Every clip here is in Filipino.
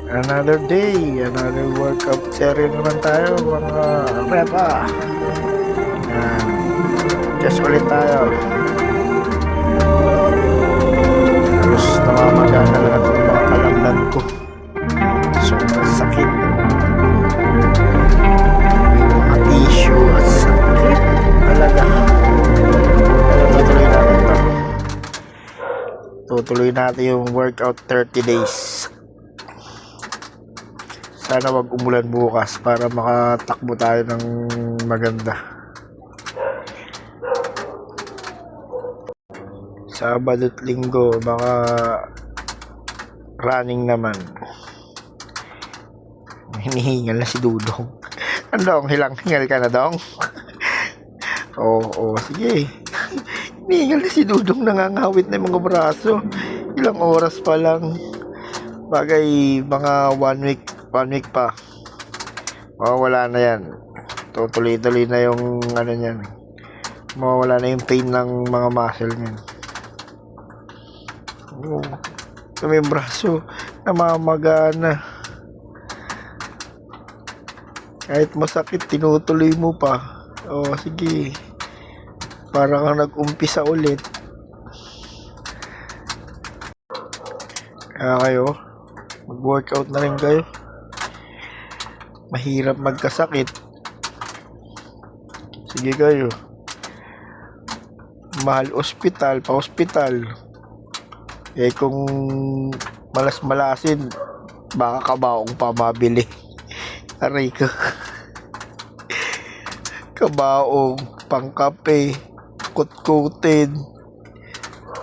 Another day, another workout series naman tayo mga repa. Yan. Just ulit tayo. Halos namamagana lang itong mga kalanggan ko. Sobrang sakit. Mga tissue at sakit talaga. Pero tutuloy natin ito. Tutuloy natin yung workout 30 days. Sana wag umulan bukas para makatakbo tayo ng maganda. Sabado at Linggo baka running naman. Hinihingal na si Dudong. Andong, hilang-hingal ka na dong? Oo, sige. Hinihingal na si Dudong, nangangawit na yung mga braso. Ilang oras pa lang. Bagay mga 1 week pa. Mawawala na yan. Tutuloy-tuloy na yung ano niyan. Mawawala na yung pain ng mga muscle niyan. Sa may braso namamagana. Kahit masakit, tinutuloy mo pa. Sige. Para kang nag-umpisa ulit. Kaya kayo, mag-workout na rin kayo. Mahirap magkasakit. Sige kayo. Mahal ospital, pa-hospital. Kung malas-malasin, baka kabaong pa mabili. Aray ko. Kabaong, pangkape, kut-kutin.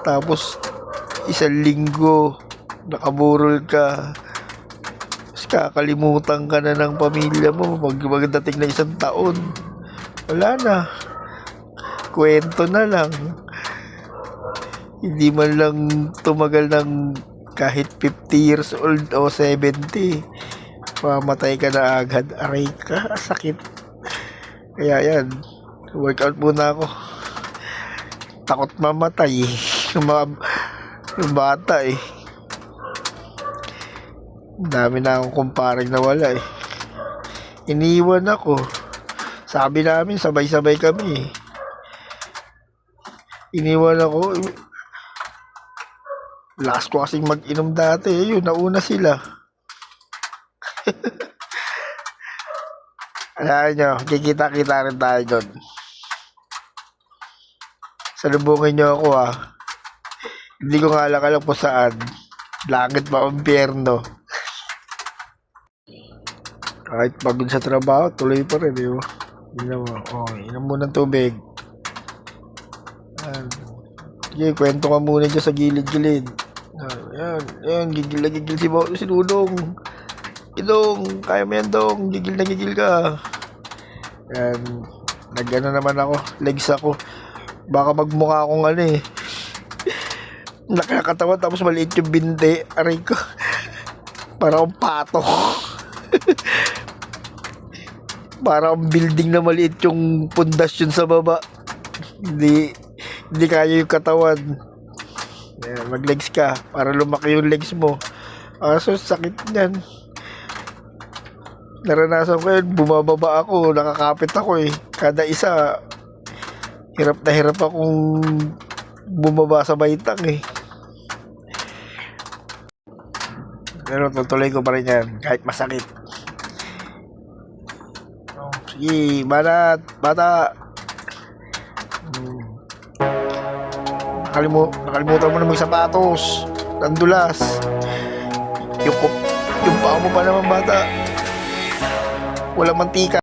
Tapos, 1 linggo, nakaburol ka. Kakalimutan ka na ng pamilya mo magdating na 1 taon. Wala na. Kwento na lang. Hindi man lang tumagal ng kahit 50 years old o 70. Mamatay ka na agad. Aray ka, sakit. Kaya yan, workout muna ako. Takot mamatay. Yung mga bata dami na akong kumparing nawala Iniwan ako. Sabi namin sabay-sabay kami Iniwan ako. Last ko kasing mag-inom dati. Yun, nauna sila. Alam nyo, kikita-kita rin tayo doon. Salubungin nyo ako Hindi ko nga alam po saan. Langit pa o impyerno. Kahit pagod sa trabaho, tuloy pa rin, di ba? Inom mo ng tubig. Sige, kwento ka muna dyan sa gilid-gilid. Yan, gigil na gigil si Dudong. Idong, kaya mo yan, Dong. Gigil na gigil ka. Yan, nag-ano naman ako, legs ako. Baka magmukha akong nakakatawa tapos maliit yung binte. Aray ko. Parang pato. Parang building na maliit yung pundasyon sa baba. Hindi kaya yung katawan. Mag-legs ka para lumaki yung legs mo. So sakit niyan. Naranasan ko yun. Bumababa ako. Nakakapit ako Kada isa, hirap na hirap akong bumaba sa baitang Pero tutuloy ko pa rin yan. Kahit masakit. Sige, bata. Nakalimutan mo na magsapatos. Nandulas. Yung paa mo pa naman, bata. Walang mantika.